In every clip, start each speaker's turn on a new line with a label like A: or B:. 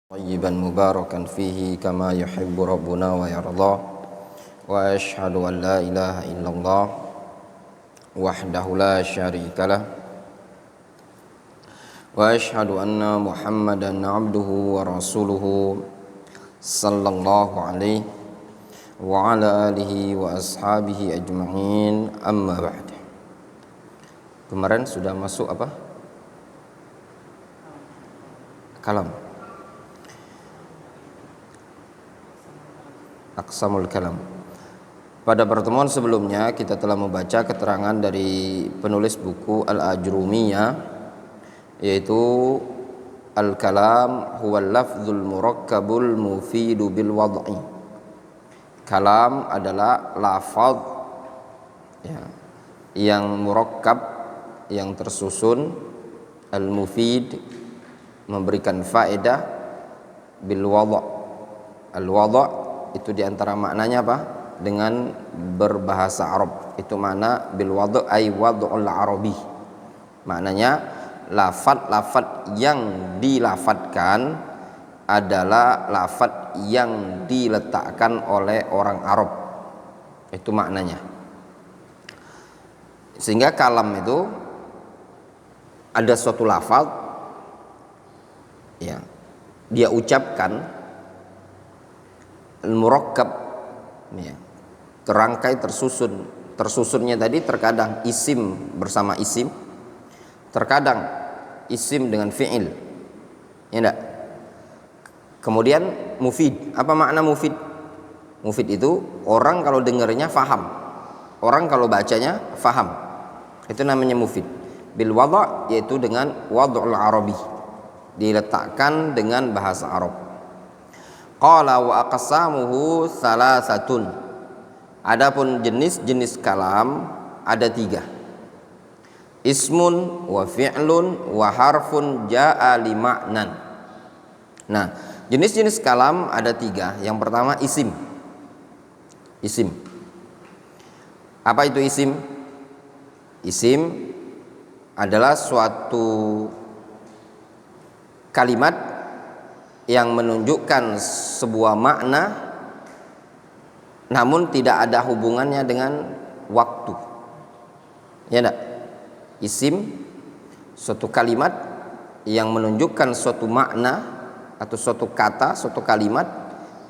A: طيبا مباركا فيه كما يحب ربنا ويرضى وأشهد أن لا إله إلا الله وحده لا شريك له وأشهد أن محمدا عبده ورسوله صلى الله عليه وعلى آله وأصحابه أجمعين أما بعد. Kemarin sudah masuk apa? Kalam. Aqsamul kalam. Pada pertemuan sebelumnya kita telah membaca keterangan dari penulis buku Al-Ajrumiyah, yaitu al-kalam huwa al-lafzul murakkabul mufidu bil wad'i. Kalam adalah lafaz yang murakkab, yang tersusun, al-mufid, memberikan faedah, bil wad'a. Al-wad'a itu diantara maknanya apa? Dengan berbahasa Arab. Itu makna bil wad'u ay wad'ul arabi. Maknanya lafaz-lafaz yang dilafadzkan adalah lafaz yang diletakkan oleh orang Arab. Itu maknanya. Sehingga kalam itu ada suatu lafaz ya, dia ucapkan al-murakkab ya, terangkai, tersusunnya tadi terkadang isim bersama isim, terkadang isim dengan fi'il, ya enggak? Kemudian mufid. Apa makna mufid? Mufid itu orang kalau dengarnya faham, orang kalau bacanya faham, itu namanya mufid. Bil wadha, yaitu dengan wad'ul arabi, diletakkan dengan bahasa Arab. Qala wa aqsamuhu salasatun. Adapun jenis-jenis kalam ada 3. Ismun wa fi'lun wa harfun ja'a li ma'nan. Nah, jenis-jenis kalam ada 3. Yang pertama isim. Isim. Apa itu isim? Isim adalah suatu kalimat yang menunjukkan sebuah makna namun tidak ada hubungannya dengan waktu. Ya enggak? Isim suatu kalimat yang menunjukkan suatu makna atau suatu kata, suatu kalimat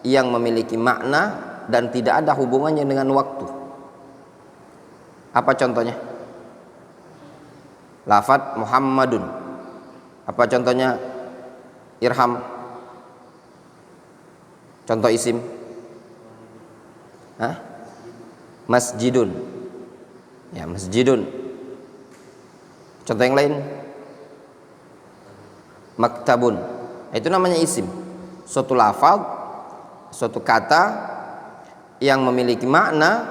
A: yang memiliki makna dan tidak ada hubungannya dengan waktu. Apa contohnya? Lafaz Muhammadun. Apa contohnya? Irham. Contoh isim. Masjidun. Ya, masjidun. Contoh yang lain. Maktabun. Itu namanya isim. Suatu lafaz, suatu kata yang memiliki makna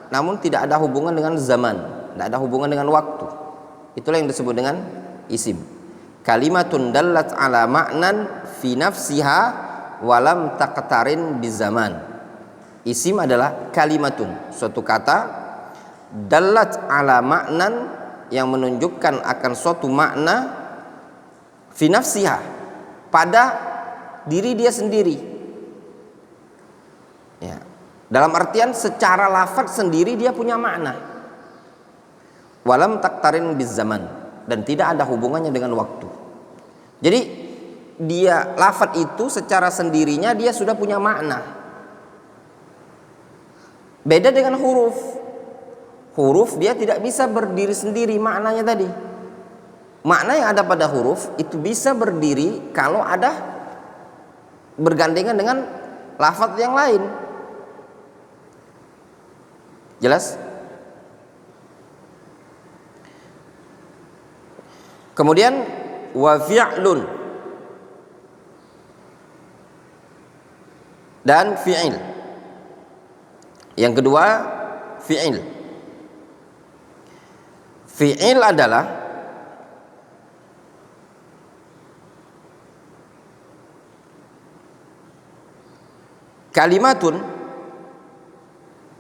A: namun tidak ada hubungan dengan zaman, tidak ada hubungan dengan waktu. Itulah yang disebut dengan isim. Kalimatun dallat ala ma'nan fi nafsiha walam taqtarin bizaman. Isim adalah kalimatun, suatu kata dallat ala ma'nan, yang menunjukkan akan suatu makna fi nafsiha, pada diri dia sendiri ya. Dalam artian secara lafaz sendiri dia punya makna. Walam taqtarin bizaman, dan tidak ada hubungannya dengan waktu. Jadi dia lafaz itu secara sendirinya dia sudah punya makna. Beda dengan huruf. Huruf dia tidak bisa berdiri sendiri maknanya tadi. Makna yang ada pada huruf itu bisa berdiri kalau ada bergandengan dengan lafaz yang lain. Jelas? Kemudian wa fi'lun dan fi'il. Yang kedua fi'il. Fi'il adalah kalimatun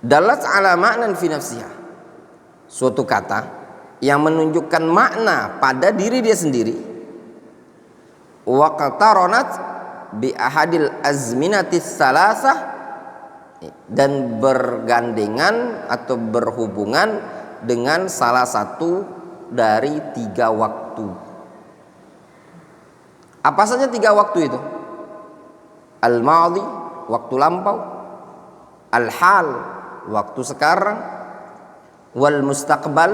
A: dalat ala ma'nan fi nafsiha, suatu kata yang menunjukkan makna pada diri dia sendiri, wa qataronat bi ahadil azminatis salasah, dan bergandengan atau berhubungan dengan salah satu dari 3 waktu. Apa saja 3 waktu itu? Al-madhi, waktu lampau, al-hal, waktu sekarang, wal mustaqbal,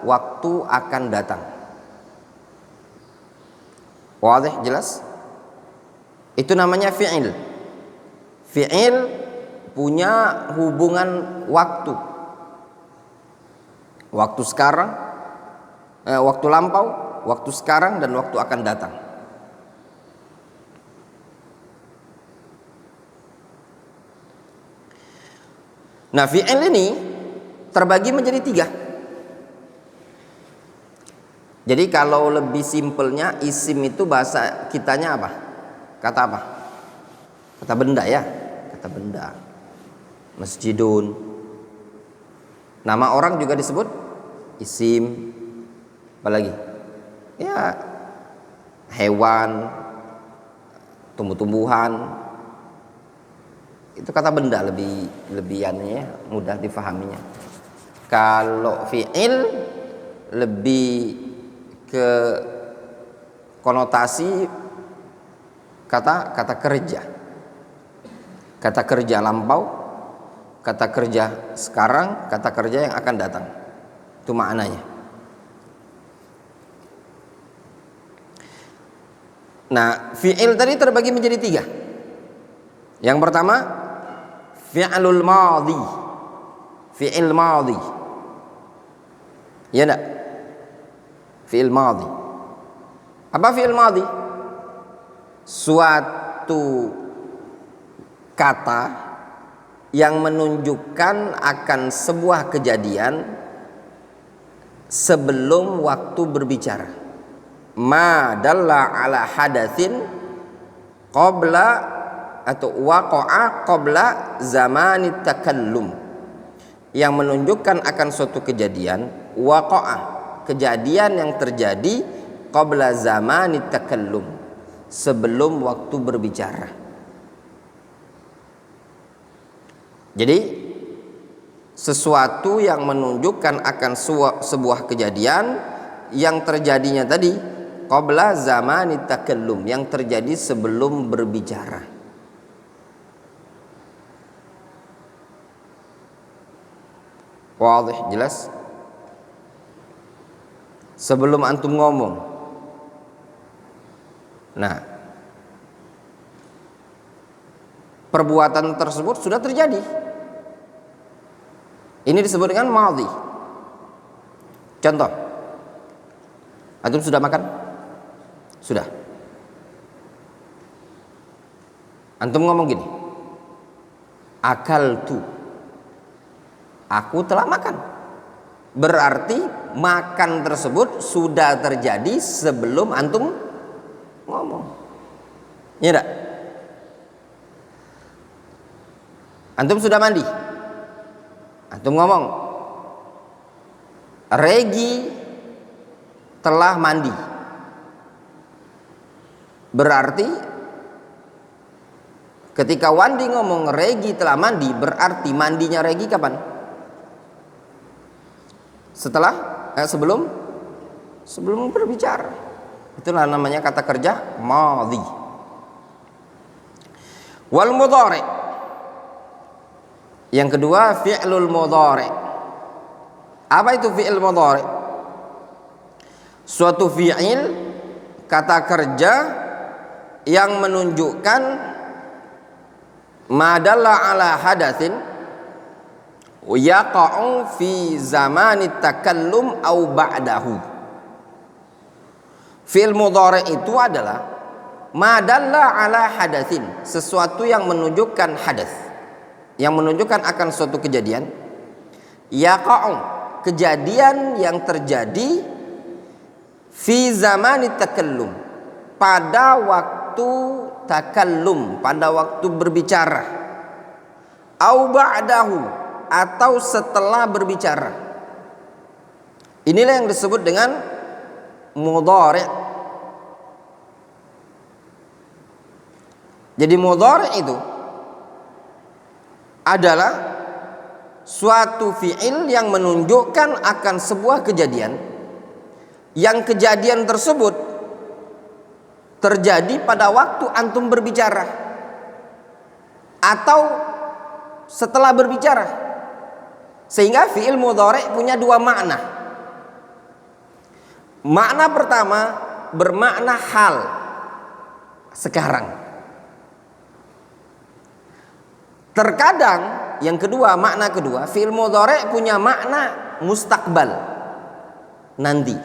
A: waktu akan datang. Wadih, jelas? Itu namanya fi'il. Fi'il punya hubungan waktu. Waktu sekarang, waktu lampau, waktu sekarang, dan waktu akan datang. Nah, fi'il ini terbagi menjadi 3. Jadi kalau lebih simpelnya, isim itu bahasa kitanya apa? Kata apa? Kata benda ya, kata benda. Masjidun. Nama orang juga disebut isim. Apalagi? Ya, hewan, tumbuh-tumbuhan. Itu kata benda, lebih aneh, mudah difahaminya. Kalau fi'il lebih ke konotasi kata kerja. Kata kerja lampau, kata kerja sekarang, kata kerja yang akan datang. Itu maknanya. Nah, fi'il tadi terbagi menjadi 3. Yang pertama, fi'lul madhi. Fi'il madhi. Ya enggak? Fi'il madhi. Apa fi'il madhi? Suatu kata yang menunjukkan akan sebuah kejadian sebelum waktu berbicara. Ma dalla ala hadatsin qabla atau waqa'a qabla zamanit takallum, yang menunjukkan akan suatu kejadian, waqa'a, kejadian yang terjadi, qabla zamanit takallum, sebelum waktu berbicara. Jadi sesuatu yang menunjukkan akan sebuah kejadian yang terjadinya tadi qabla zamanit takallum, yang terjadi sebelum berbicara. Wadih, jelas? Sebelum antum ngomong. Nah, perbuatan tersebut sudah terjadi. Ini disebut dengan madhi. Contoh, antum sudah makan? Sudah. Antum ngomong gini, akaltu, aku telah makan. Berarti makan tersebut sudah terjadi sebelum antum ngomong. Ya enggak? Antum sudah mandi, antum ngomong, Regi telah mandi. Berarti ketika Wandi ngomong Regi telah mandi, berarti mandinya Regi kapan? Sebelum berbicara. Itulah namanya kata kerja madhi. Wal mudhari. Yang kedua, fi'lul mudhari. Apa itu fi'il mudhari? Suatu fi'il, kata kerja yang menunjukkan madalla ala hadatsin yaqa'u fi zamanit takallum au ba'dahu. Fi'il mudhari itu adalah madalla ala hadatsin, sesuatu yang menunjukkan hadas, yang menunjukkan akan suatu kejadian, yaqa'u, kejadian yang terjadi, fi zamanit takallum, pada waktu takallum, pada waktu berbicara, au ba'dahu, atau setelah berbicara. Inilah yang disebut dengan mudhari'. Jadi mudhari' itu adalah suatu fi'il yang menunjukkan akan sebuah kejadian, yang kejadian tersebut terjadi pada waktu antum berbicara atau setelah berbicara, sehingga fi'il mudhari' punya dua makna. Makna pertama bermakna hal, sekarang. Terkadang yang kedua, makna kedua, fi'il mudhari' punya makna mustaqbal, nanti.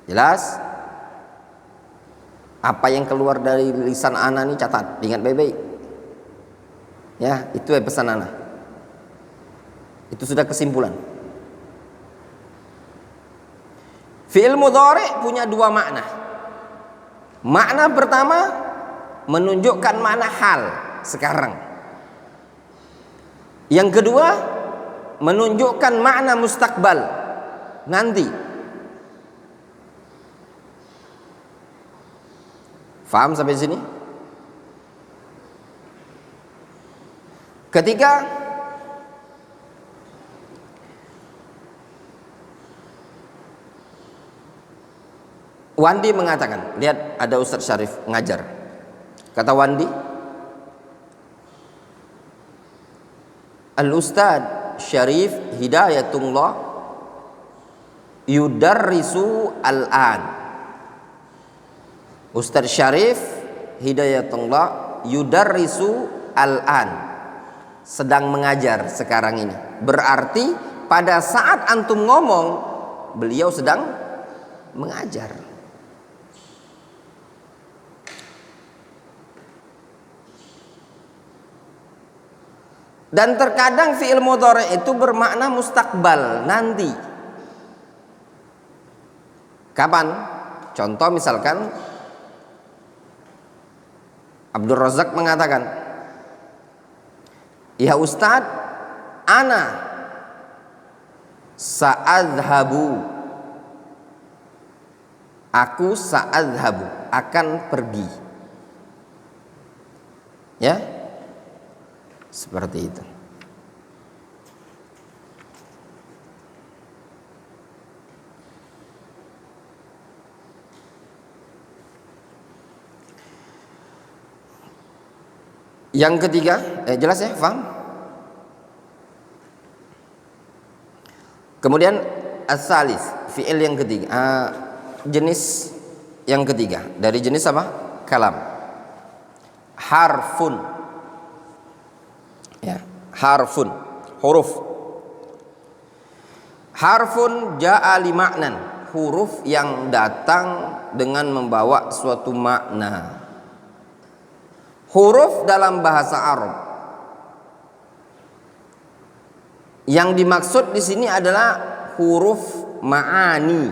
A: Jelas? Apa yang keluar dari lisan ana ini catat, ingat baik-baik. Ya, itu pesan ana. Itu sudah kesimpulan. Fi'il mudhari' punya dua makna. Makna pertama menunjukkan makna hal, sekarang. Yang kedua menunjukkan makna mustaqbal, nanti. Faham sampai sini? Ketika Wandi mengatakan, lihat ada Ustadz Syarif ngajar. Kata Wandi, Al-Ustadz Syarif Hidayatullah yudarrisu al-an. Ustadz Syarif Hidayatullah yudarrisu al-an, sedang mengajar sekarang ini. Berarti pada saat antum ngomong, beliau sedang mengajar. Dan terkadang fi'il mudhari' itu bermakna mustaqbal, nanti. Kapan? Contoh misalkan Abdul Razak mengatakan, ya Ustadz, ana sa'adhabu, aku sa'adhabu, akan pergi. Ya, seperti itu. Yang ketiga, jelas ya, paham? Kemudian as-salis, fi'il yang ketiga, jenis yang ketiga dari jenis apa? Kalam. Harfun. Ya, harfun, huruf. Harfun ja'a li ma'nan, huruf yang datang dengan membawa suatu makna. Huruf dalam bahasa Arab yang dimaksud di sini adalah huruf ma'ani,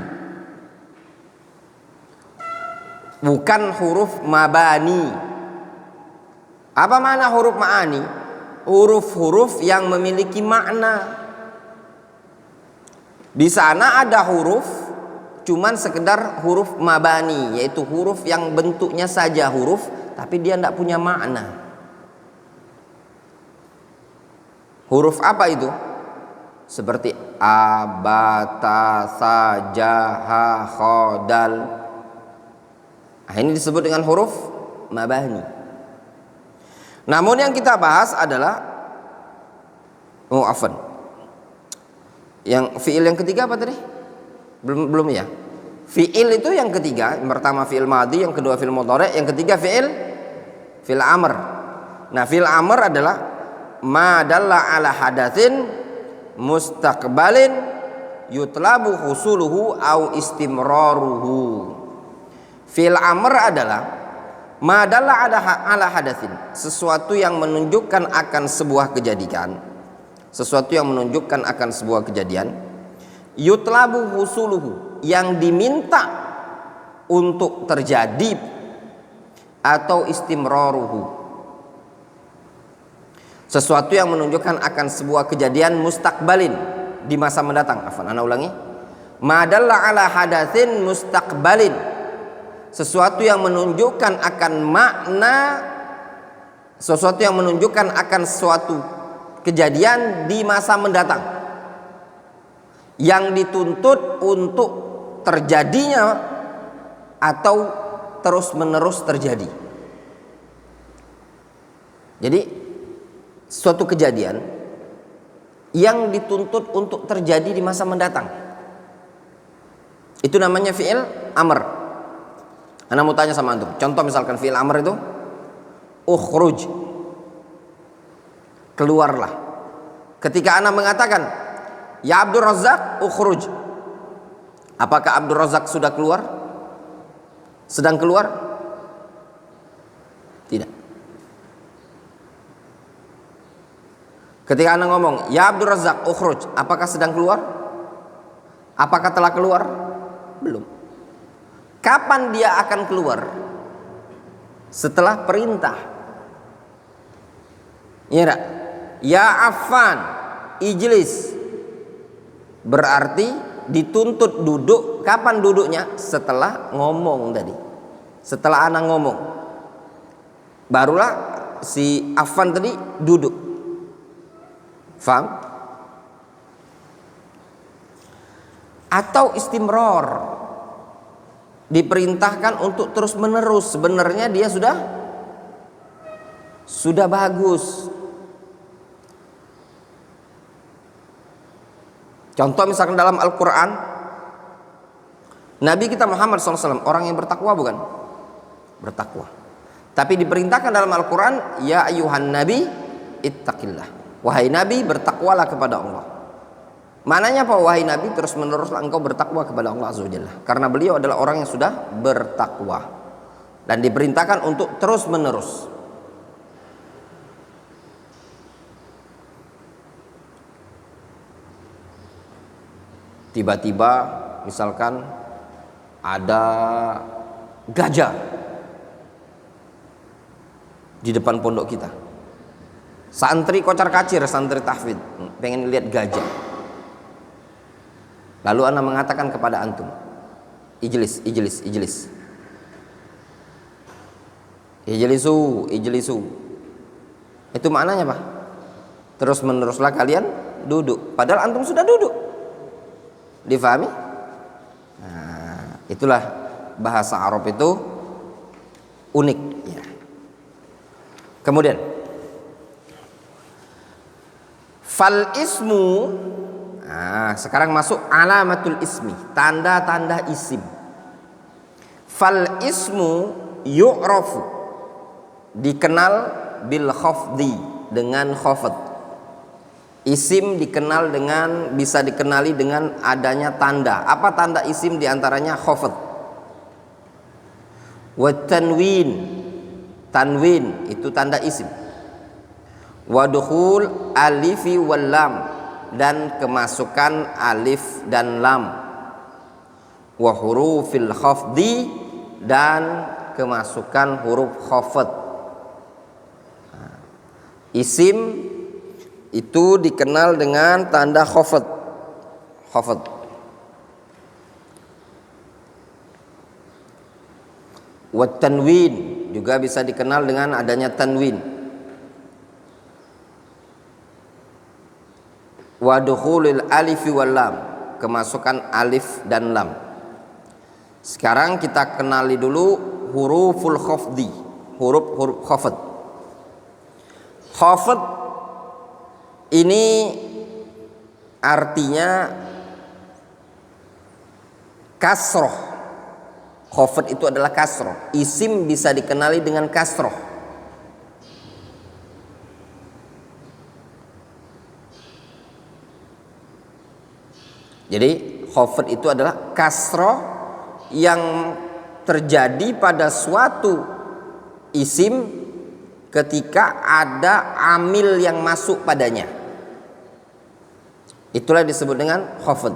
A: bukan huruf mabani. Apa makna huruf ma'ani? Huruf-huruf yang memiliki makna. Di sana ada huruf cuman sekedar huruf mabani, yaitu huruf yang bentuknya saja huruf tapi dia tidak punya makna. Huruf apa itu? Seperti a, ba, ta, sa, ja, ha, kha, dal. Nah, ini disebut dengan huruf mabani. Namun yang kita bahas adalah yang fi'il yang ketiga apa tadi? Belum ya. Fi'il itu yang ketiga, yang pertama fi'il madhi, yang kedua fi'il mudhari', yang ketiga fi'il amr. Nah, fi'il amr adalah ma dalla ala hadatsin mustaqbalin yutlabu husuluhu au istimraruhu. Fi'il amr adalah ma dalla ala hadatsin, sesuatu yang menunjukkan akan sebuah kejadian, sesuatu yang menunjukkan akan sebuah kejadian, yutlabu husuluhu, yang diminta untuk terjadi, atau istimraruhu, sesuatu yang menunjukkan akan sebuah kejadian mustaqbalin, di masa mendatang. Ana ulangi, madalla ala hadatsin mustaqbalin, sesuatu yang menunjukkan akan makna, sesuatu yang menunjukkan akan suatu kejadian di masa mendatang yang dituntut untuk terjadinya atau terus-menerus terjadi. Jadi suatu kejadian yang dituntut untuk terjadi di masa mendatang, itu namanya fi'il amr. Ana mau tanya sama antum, contoh misalkan fi'il amr itu ukhruj, keluarlah. Ketika ana mengatakan ya Abdul Razak ukhruj, apakah Abdul Razak sudah keluar? Sedang keluar? Tidak. Ketika ana ngomong ya Abdul Razak ukhruj, apakah sedang keluar? Apakah telah keluar? Belum. Kapan dia akan keluar? Setelah perintah. Iya enggak? Ya Affan ijlis, berarti dituntut duduk. Kapan duduknya? Setelah ngomong tadi. Setelah anak ngomong, barulah si Affan tadi duduk. Faham? Atau istimror, diperintahkan untuk terus menerus. Sebenarnya dia sudah bagus. Contoh misalkan dalam Al-Quran, Nabi kita Muhammad SAW orang yang bertakwa bukan? Bertakwa. Tapi diperintahkan dalam Al-Quran, ya ayuhan nabi ittaqillah, wahai nabi bertakwalah kepada Allah. Maknanya apa? Wahai nabi terus meneruslah engkau bertakwa kepada Allah Azza wa Jalla, karena beliau adalah orang yang sudah bertakwa dan diperintahkan untuk terus menerus. Tiba-tiba misalkan ada gajah di depan pondok kita, santri kocar-kacir, santri tahfidz pengen lihat gajah. Lalu ana mengatakan kepada antum, ijlis, ijlis, ijlis, ijlisu, ijlisu. Itu maknanya apa? Terus meneruslah kalian duduk, padahal antum sudah duduk. Difahami? Nah, itulah bahasa Arab itu unik ya. Kemudian fal ismu. Nah, sekarang masuk alamatul ismi, tanda-tanda isim. Fal ismu yu'rafu, dikenal bil khafdi, dengan khafd. Isim dikenal dengan, bisa dikenali dengan adanya tanda. Apa tanda isim? Diantaranya khafd. Wa tanwin, tanwin itu tanda isim. Wa dukhul alifi wal lam, dan kemasukan alif dan lam. Wa hurufil khafdi, dan kemasukan huruf khafd. Isim itu dikenal dengan tanda khafd. Khafd. Wa tanwin juga bisa dikenal dengan adanya tanwin. Wa dukhulil alifi wal lam, kemasukan alif dan lam. Sekarang kita kenali dulu huruful khafdi, huruf khafd. Khafd ini artinya kasroh. Khafd itu adalah kasroh. Isim bisa dikenali dengan kasroh. Jadi khafd itu adalah kasroh yang terjadi pada suatu isim ketika ada amil yang masuk padanya. Itulah disebut dengan khafd,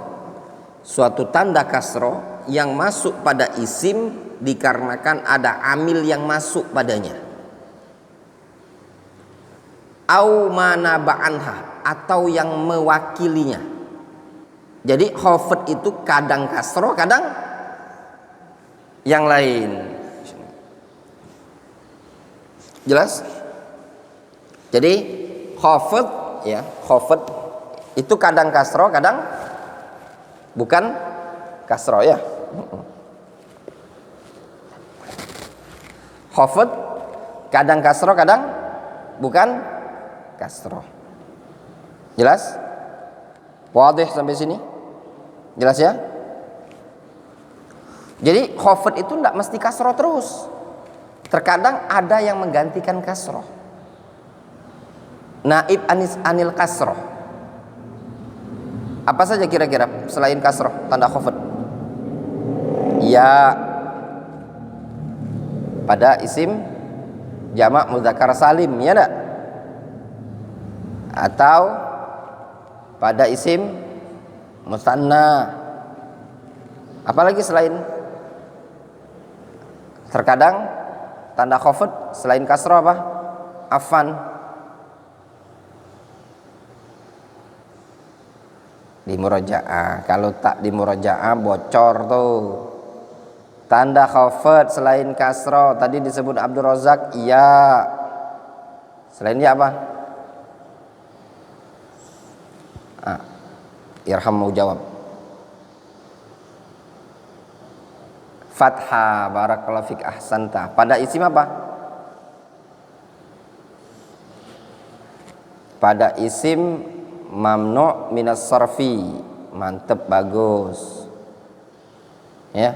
A: suatu tanda kasroh yang masuk pada isim dikarenakan ada amil yang masuk padanya. Au manaba anha, atau yang mewakilinya. Jadi khafd itu kadang kasroh, kadang yang lain. Jelas? Jadi khafid ya, khafid itu kadang kasro, kadang bukan kasro ya. Khafid kadang kasro, kadang bukan kasro. Jelas? Wadih sampai sini? Jelas ya? Jadi khafid itu tidak mesti kasro terus. Terkadang ada yang menggantikan kasro. Naib anil kasro. Apa saja kira-kira selain kasro tanda khafid? Ya, pada isim jamak mudzakkar salim, ya enggak? Atau pada isim musanna. Apalagi selain terkadang tanda khafid selain kasro apa? Afan. Di murajaah. Kalau tak di murajaah bocor tuh. Tanda khafid selain kasro tadi disebut Abdul Razak, iya. Selain dia apa? Irham mau jawab. Fathah, barakallahu fik, ahsanta. Pada isim apa? Pada isim mamnu' minas sarfi. Mantep, bagus. Ya.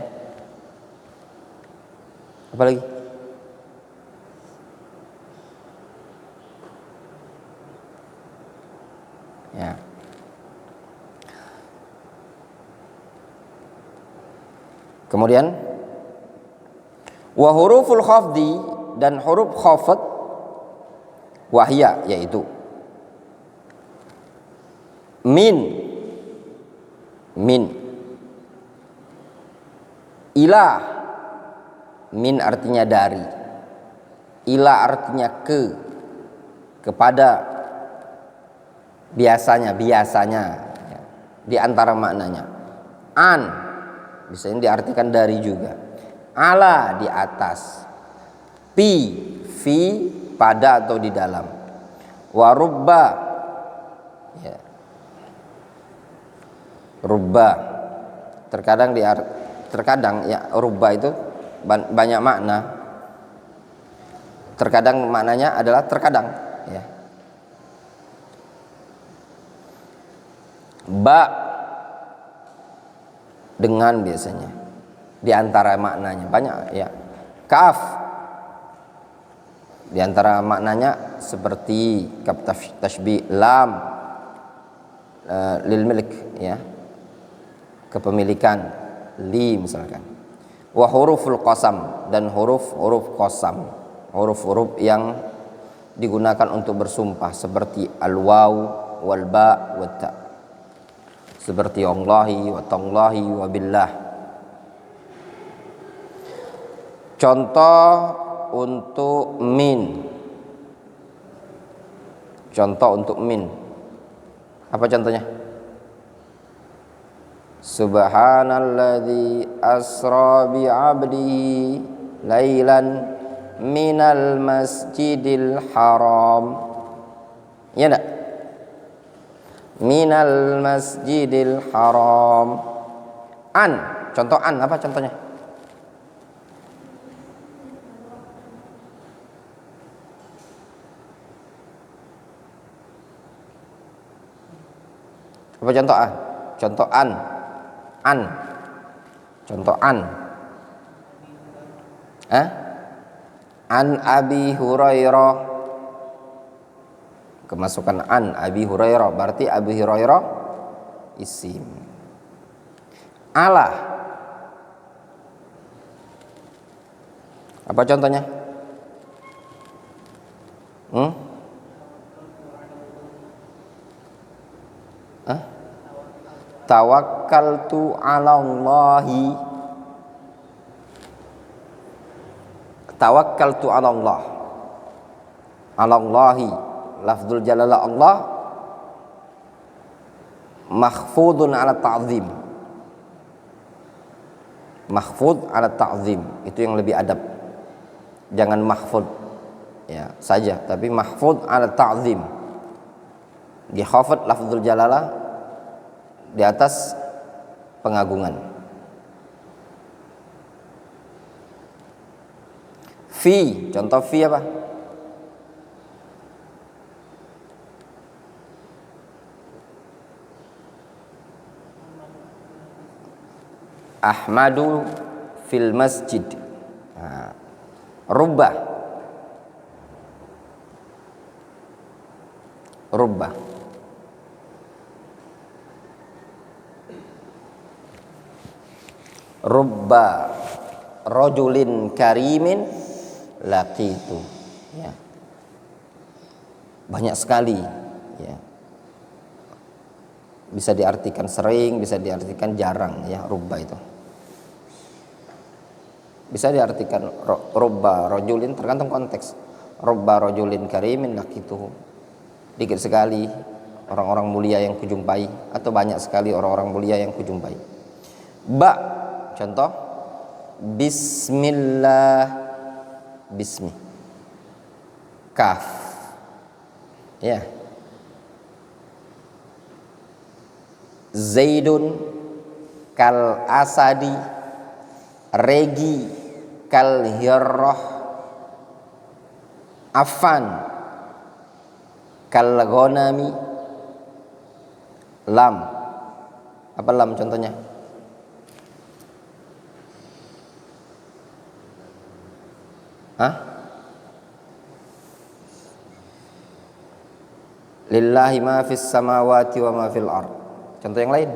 A: Apa lagi? Ya. Kemudian wa huruful khafdi, dan huruf khafd wahya yaitu min, ilah, min artinya dari, ilah artinya kepada, biasanya ya, di antara maknanya. An bisa diartikan dari juga. Ala di atas. Fi pada atau di dalam. Warubba ya. Rubba terkadang ya rubba itu banyak makna. Terkadang maknanya adalah terkadang ya. Ba dengan biasanya di antara maknanya banyak ya. Kaf di antara maknanya seperti kaf tashbih, lam lil milik ya, kepemilikan, li misalkan. Wa huruful qasam, dan huruf qasam, huruf yang digunakan untuk bersumpah seperti al-waw wal ba wa ta, seperti Allahi wa tallahi wa billah. Contoh untuk min. Apa contohnya? Subhanalladzi asra bi 'abdihi lailan minal masjidil haram. Ya enggak? Minal masjidil haram. Contoh apa contohnya? Apa contoh an? Contoh an. Contoh an. An Abi Hurairah. Kemasukan an Abi Hurairah, berarti Abi Hurairah isim. Ala. Apa contohnya? Tawakkaltu 'ala Allahi. Tawakkaltu 'ala Allah. 'Ala Allahi, lafzul jalalah Allah makhfudun 'ala ta'zim. Mahfud ala ta'zim, itu yang lebih adab. Jangan mahfud ya saja, tapi mahfud ala ta'zim. Dikhafad lafzul jalalah di atas pengagungan. Fi, contoh fi apa? Ahmadu fil masjid. Nah, rubba. Rubba. Rubba rajulin karimin laqitu. Ya. Banyak sekali ya. Bisa diartikan sering, bisa diartikan jarang ya, rubba itu. Bisa diartikan rubba rajulin, tergantung konteks. Rubba rajulin karimin laqitu. Dikit sekali orang-orang mulia yang kujumpai, atau banyak sekali orang-orang mulia yang kujumpai. Ba, contoh bismillah, bismi. Kaf ya. Zaidun kal asadi, regi kal hirrah, afan kal ghanami. Lam, apa lam contohnya? Hah? Lillahi ma fis samawati wa ma fil ard. Contoh yang lain.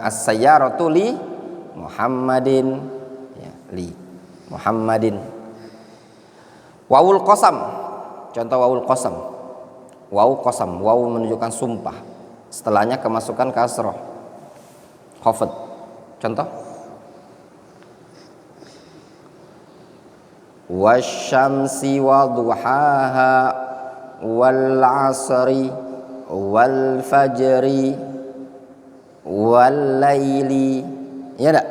A: As-sayyaratu li Muhammadin ya, li Muhammadin. Wawul qasam, contoh wawul qasam. Wawu qasam, wawu menunjukkan sumpah, setelahnya kemasukan kasroh, khafad. Contoh wasyamsi wadduhaha wal asri wal fajri wal laili, ya enggak?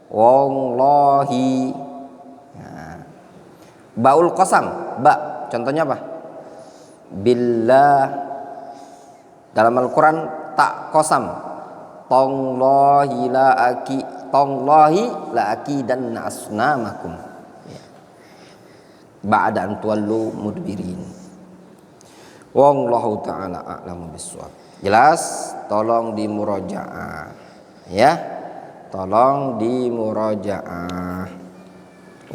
A: Wallahi. Nah. Baul qasam, ba contohnya apa? Billah. Dalam Al-Quran tak qasam, tallahi la akidanna asnamakum ba'da an tuwallu mudbirin. Wallahu ta'ala a'lamu bissawab. Jelas? Tolong dimurajaah ya, tolong dimurajaah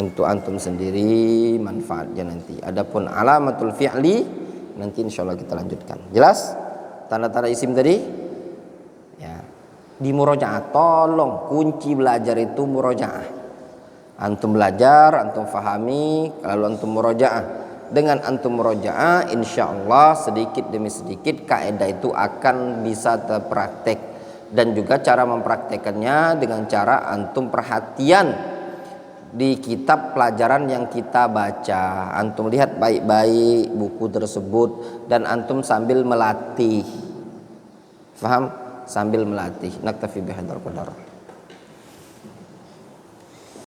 A: untuk antum sendiri manfaatnya nanti. Adapun alamatul fi'li nanti insyaallah kita lanjutkan. Jelas? Tanda-tanda isim tadi ya, dimurajaah. Tolong, kunci belajar itu murajaah. Antum belajar, antum fahami, lalu antum murajaah. Dengan antum murajaah, insyaallah sedikit demi sedikit kaidah itu akan bisa terpraktek, dan juga cara mempraktekannya dengan cara antum perhatian di kitab pelajaran yang kita baca. Antum lihat baik-baik buku tersebut dan antum sambil melatih. Faham? Sambil melatih. Naktafi bihadzal qadar.